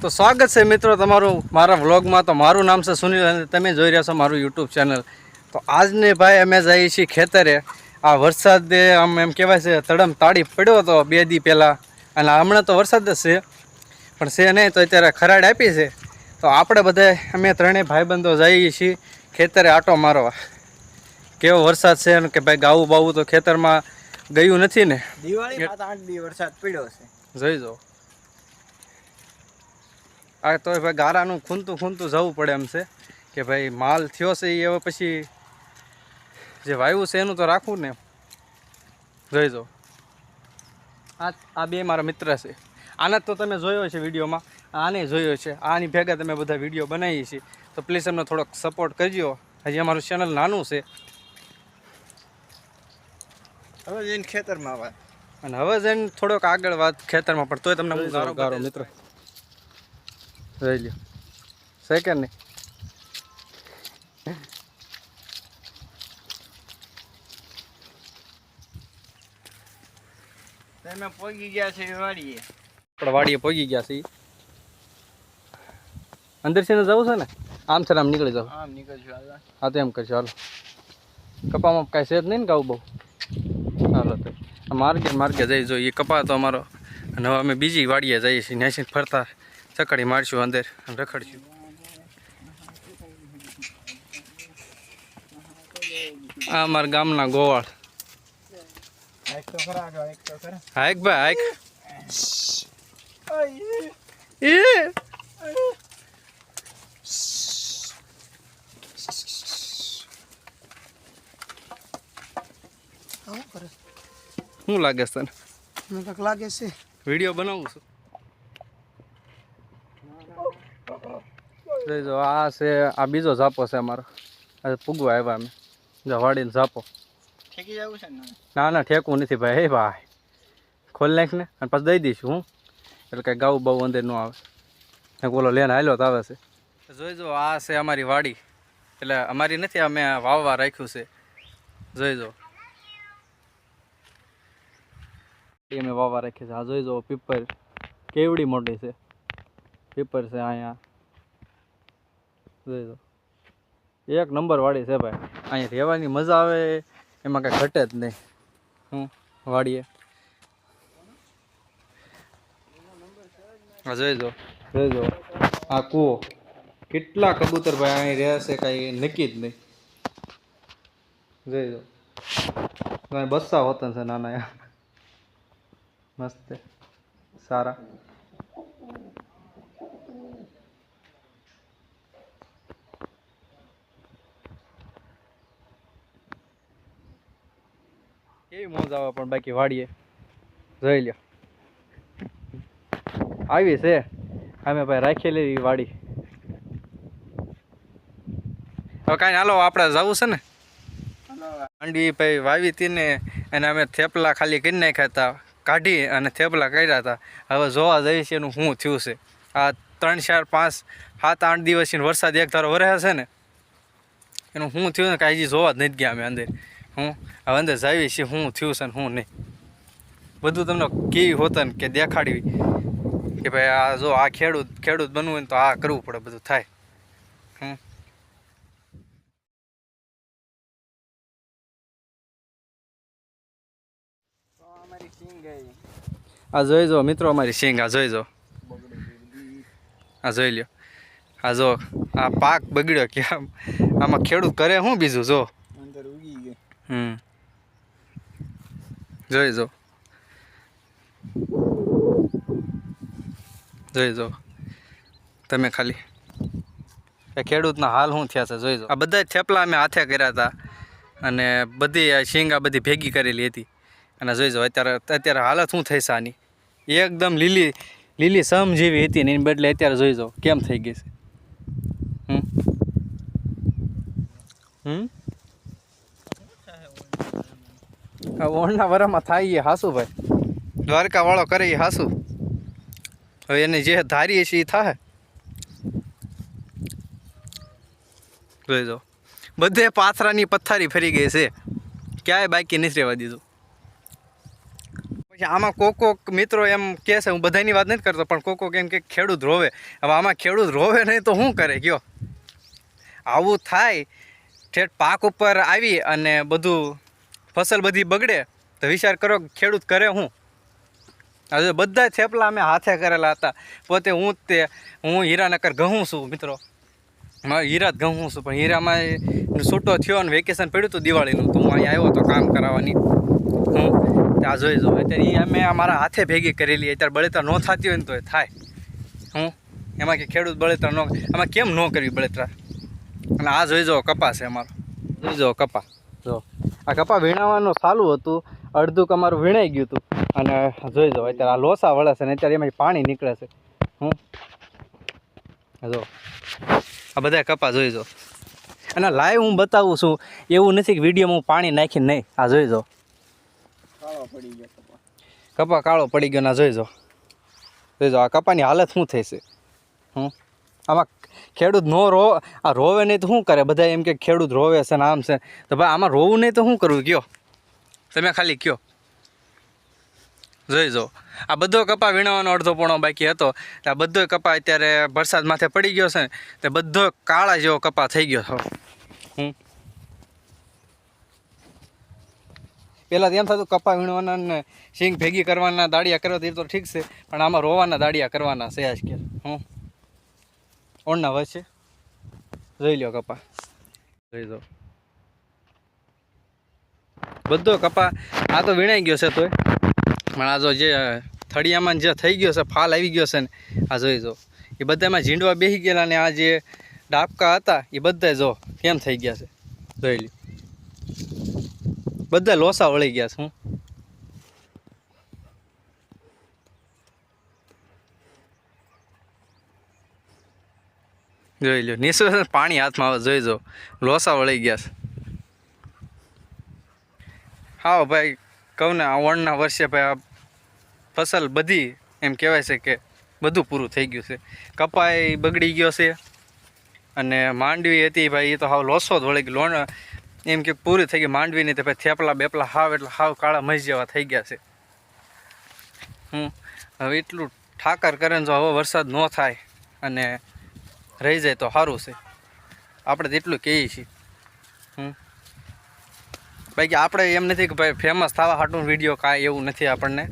તો સ્વાગત છે મિત્રો તમારું મારા વ્લોગમાં। તો મારું નામ છે સુનિલ અને તમે જોઈ રહ્યા છો મારું યુટ્યુબ ચેનલ। તો આજને ભાઈ અમે જઈએ છીએ ખેતરે। આ વરસાદ આમ એમ કહેવાય છે તડમ તાળી પડ્યો હતો 2 દી પહેલાં, અને હમણાં તો વરસાદ જ છે પણ છે નહીં, તો અત્યારે ખરાડ આપી છે। તો આપણે બધા અમે ત્રણેય ભાઈબંધો જઈએ છીએ ખેતરે આટો મારવા। કેવો વરસાદ છે ને કે ભાઈ ગાવું બાવું તો ખેતરમાં ગયું નથી ને, દિવાળી 7-8 દી વરસાદ પડ્યો છે। જોઈ જો આ તો ભાઈ ગારાનું ખૂંતું જવું પડે એમ છે કે ભાઈ માલ થયો છે એ હવે પછી જે વાયુ છે એનું તો રાખવું ને। જોઈ જો આ બે મારા મિત્ર છે। આને તો તમે જોયો છે વિડીયોમાં, આને જોયો છે, આની ભેગા તમે બધા વિડીયો બનાવીએ છીએ। તો પ્લીઝ અમને થોડોક સપોર્ટ કરજો, હજી અમારું ચેનલ નાનું છે। હવે જઈને ખેતરમાં વાત, અને હવે જઈને થોડોક આગળ વાત ખેતરમાં, પણ તોય તમને હું ગારો મિત્ર જોઈ લ્યો છે કે નહીં। તમે પોગી ગયા છે વાડીએ? આપણે વાડીએ પોગી ગયા છીએ। અંદર છે ને જવું છે ને, આમ છે આમ નીકળી જાવ। આમ નીકળશું હાલ। હા તો એમ કરશું હાલો। કપામાં કાંઈ છે જ નહીં ને ગાવું બહુ, હાલો તો માર્ગે જઈ જો એ કપા તો અમારો। અને હવે અમે બીજી વાડીએ જઈએ છીએ, ન્યાસી ફરતા ચકડી મારશું અંદર અને રખડશું। આ અમારા ગામના ગોવાળ। એક તો ખરા આગળ, એક તો ખરા। હાઈક ભાઈ હાઈક એ શું લાગે છે તને? મને તો લાગે છે વિડીયો બનાવું છું। જોઈ જો આ છે, આ બીજો ઝાપો છે અમારો। આ પૂગવા આવ્યા અમે વાડીને ઝાપો। ઠેકી જવું છે ને? ના ના ઠેકવું નથી ભાઈ, હે ભાઈ ખોલ નાખ ને અને પછી દઈ દઈશું હું, એટલે કાંઈ ગાવું બાવું અંદર ન આવે। ઓલો લેન હાલ્યો તો આવે છે। જોઈ જો આ છે અમારી વાડી, એટલે અમારી નથી, અમે વાવવા રાખ્યું છે। જોઈ જો અમે વાવવા રાખી છે। આ જોઈ જો પીપર કેવડી મોટી છે, પીપર છે અહીંયા। જોઈ જો એક નંબર વાડી છે ભાઈ, અહીંયા રહેવાની મજા આવે, એમાં કાંઈ ઘટે જ નહીં। હું વાડીએ હા જોઈ જો આ કૂવો, કેટલા કબૂતર ભાઈ અહીં રહે છે કાંઈ નક્કી જ નહીં। જોઈ જો બસ્સા વતન છે નાના, મસ્ત સારા। કેવી મોજ આવે પણ બાકી વાડીએ। જોઈ લ્યો આવી છે અમે ભાઈ રાખેલી વાડી। હવે કાંઈ હાલો આપણે જવું છે ને, માંડવી ભાઈ વાવી હતી ને, અને અમે થેપલા ખાલી કરી નાખ્યા હતા, કાઢી અને થેપલા કર્યા હતા। હવે જોવા જઈએ છીએ એનું શું થયું છે। આ 3, 4, 5, 7, 8 દિવસથી વરસાદ એક ધારો વરસે છે ને, એનું શું થયું ને કાંઈ હજી જોવા જ નથી ગયા અમે અંદર। હું હવે અંદર જાવી છીએ શું થયું છે ને શું નહીં, બધું તમને કેવી હોતા ને કે દેખાડવી કે ભાઈ આ જો આ ખેડૂત બનવું હોય ને તો આ કરવું પડે, બધું થાય। આ જોઈ જો મિત્રો અમારી સિંગ, આ જોઈ જો, આ જોઈ લ્યો, આ જો આ પાક બગડ્યો કે આમાં ખેડૂત કરે શું બીજું જો અંદર ઉગી ગઈ। જોઈ જો તમે ખાલી એ ખેડૂતના હાલ શું થયા છે। જોઈ જો આ બધા થેપલા અમે હાથે કર્યા હતા, અને બધી શીંગા બધી ભેગી કરેલી હતી। અને જોઈ જો અત્યારે હાલત શું થઈ છે આની, એકદમ લીલી સમ જેવી હતી ને એની બદલે અત્યારે જોઈ જો કેમ થઈ ગઈ છે। આ ઓળના વરામાં થાય એ હાસુ ભાઈ, દ્વારકા વાળો કરે એ હાસુ। હવે એને જે ધારીએ છે એ થાય। જોઈ જો બધે પાથરાની પથ્થારી ફરી ગઈ છે, ક્યાંય બાકી નથી રહેવા દીધું। આમાં કોક મિત્રો એમ કહે છે, હું બધાની વાત નથી કરતો, પણ કોક એમ કે ખેડૂત રોવે. હવે આમાં ખેડૂત રોવે નહીં તો શું કરે કયો? આવું થાય ઠેઠ પાક ઉપર આવી અને બધું ફસલ બધી બગડે તો વિચાર કરો ખેડૂત કરે હું. હવે બધા થેપલા અમે હાથે કરેલા હતા. પોતે હું હીરાનગર ઘઉં છું મિત્રો, હીરા જ ઘઉં છું, પણ હીરામાં છૂટો થયો અને વેકેશન પડ્યું હતું દિવાળીનું, તો હું અહીંયા આવ્યો હતો કામ કરાવવાની. હું ત્યાં જોઈ જાઉં અત્યારે એ અમે અમારા હાથે ભેગી કરેલી. અત્યારે બળેતરા ન થતી હોય ને તો એ થાય. હું એમાં કે ખેડૂત બળેતરા ન, આમાં કેમ ન કરવી બળેતરા? અને આ જોઈ જાઓ કપા છે અમારો, જોઈ જાઓ કપા. જો આ કપા વીણાવાનું ચાલુ હતું, અડધું અમારું વીણાઈ ગયું હતું. અને જોઈ જાઓ અત્યારે આ લોસા વળે છે ને અત્યારે એમાં પાણી નીકળે છે. હું જો આ બધા કપા જોઈ જાઓ. અને લાઈવ હું બતાવું છું, એવું નથી કે વિડીયોમાં હું પાણી નાખીને નહીં. આ જોઈ જાઓ કાળો પડી ગયો કપા કાળો પડી ગયો. ના જોઈ જાઓ, જોઈ જાઓ આ કપાની હાલત શું થઈ છે. આમાં ખેડૂત આ રોવે નહીં તો શું કરે? બધા એમ કે ખેડૂત રોવે છે ને આમ છે, તો ભાઈ આમાં રોવું નહીં તો શું કરવું કયો? તમે ખાલી કયો. જોઈ જાઓ આ બધો કપા વીણવાનો અડધો પોણો બાકી હતો. આ બધો કપા અત્યારે વરસાદ માથે પડી ગયો છે ને, તે બધો કાળા જેવો કપા થઈ ગયો. પહેલાં એમ થતું કપા વીણવાના ને સિંગ ભેગી કરવાના, દાડિયા કરવા એ તો ઠીક છે, પણ આમાં રોવાના દાડિયા કરવાના છે આજ કે. ઓળના વચ્ચે જોઈ લો કપા, જોઈ દો બધો કપા. આ તો વીણાઈ ગયો છે તોય, પણ આ જો જે થળિયામાં જે થઈ ગયો છે, ફાલ આવી ગયો છે ને, આ જોઈ જો એ બધામાં ઝીંડવા બેસી ગયેલા ને આ જે ડાબકા હતા એ બધા જો કેમ થઈ ગયા છે. જોઈ લ્યો બધા લોસા વળી ગયા છે. જોઈ લો નીચે પાણી હાથમાં આવે, જોઈ જો લોસા વળી ગયા છે. હા ભાઈ કહું ને, આ ઓણના વર્ષે ભાઈ આ ફસલ બધી એમ કહેવાય છે કે બધું પૂરું થઈ ગયું છે. કપાઈ બગડી ગયો છે અને માંડવી હતી ભાઈ એ તો હાવ લોસો જ વળી ગયો. લોણ એમ કે પૂરી થઈ ગઈ માંડવી નહીં, તો ભાઈ થેપલા બેપલા હાવ એટલે હાવ કાળા મસ જેવા થઈ ગયા છે. હવે એટલું ઠાકર કરે ને જો હવે વરસાદ ન થાય અને રહી જાય તો સારું છે. આપણે તો એટલું કહીએ છીએ. બાકી આપણે એમ નથી કે ભાઈ ફેમસ થવા હાટું વિડીયો કાંઈ એવું નથી આપણને,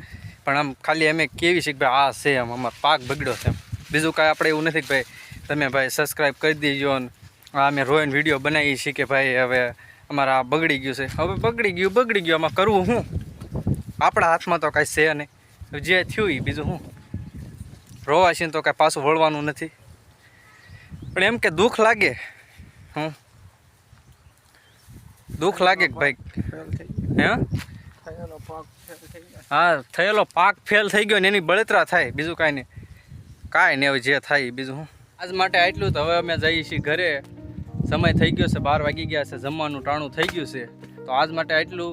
પણ આમ ખાલી અમે કેવી છીએ કે ભાઈ આ છે એમ અમારો પાક બગડ્યો છે એમ. બીજું કાંઈ આપણે એવું નથી કે ભાઈ તમે ભાઈ સબસ્ક્રાઈબ કરી દેજો ને આ અમે રોઈને વિડીયો બનાવીએ છીએ કે ભાઈ હવે અમારે આ બગડી ગયું છે. હવે બગડી ગયું આમાં કરવું શું? આપણા હાથમાં તો કાંઈ છે નહીં. જે થયું એ બીજું શું? રોવા છે તો કાંઈ પાછું વળવાનું નથી. પણ એમ કે દુઃખ લાગે, દુઃખ લાગે કે ભાઈ હા થયેલો પાક ફેલ થઈ ગયો ને એની બળતરા થાય, બીજું કાંઈ નહીં. હવે જે થાય બીજું શું. આજ માટે આટલું. તો હવે અમે જઈએ છીએ ઘરે. સમય થઈ ગયો છે, 12 વાગી ગયા છે, જમવાનું ટાણું થઈ ગયું છે. તો આજ માટે આટલું.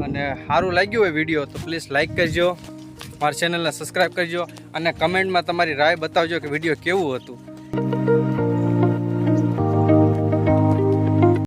અને સારું લાગ્યું હોય વિડીયો તો પ્લીઝ લાઈક કરજો, મારી ચેનલને સબસ્ક્રાઈબ કરજો અને કમેન્ટમાં તમારી રાય બતાવજો કે વિડીયો કેવું હતું.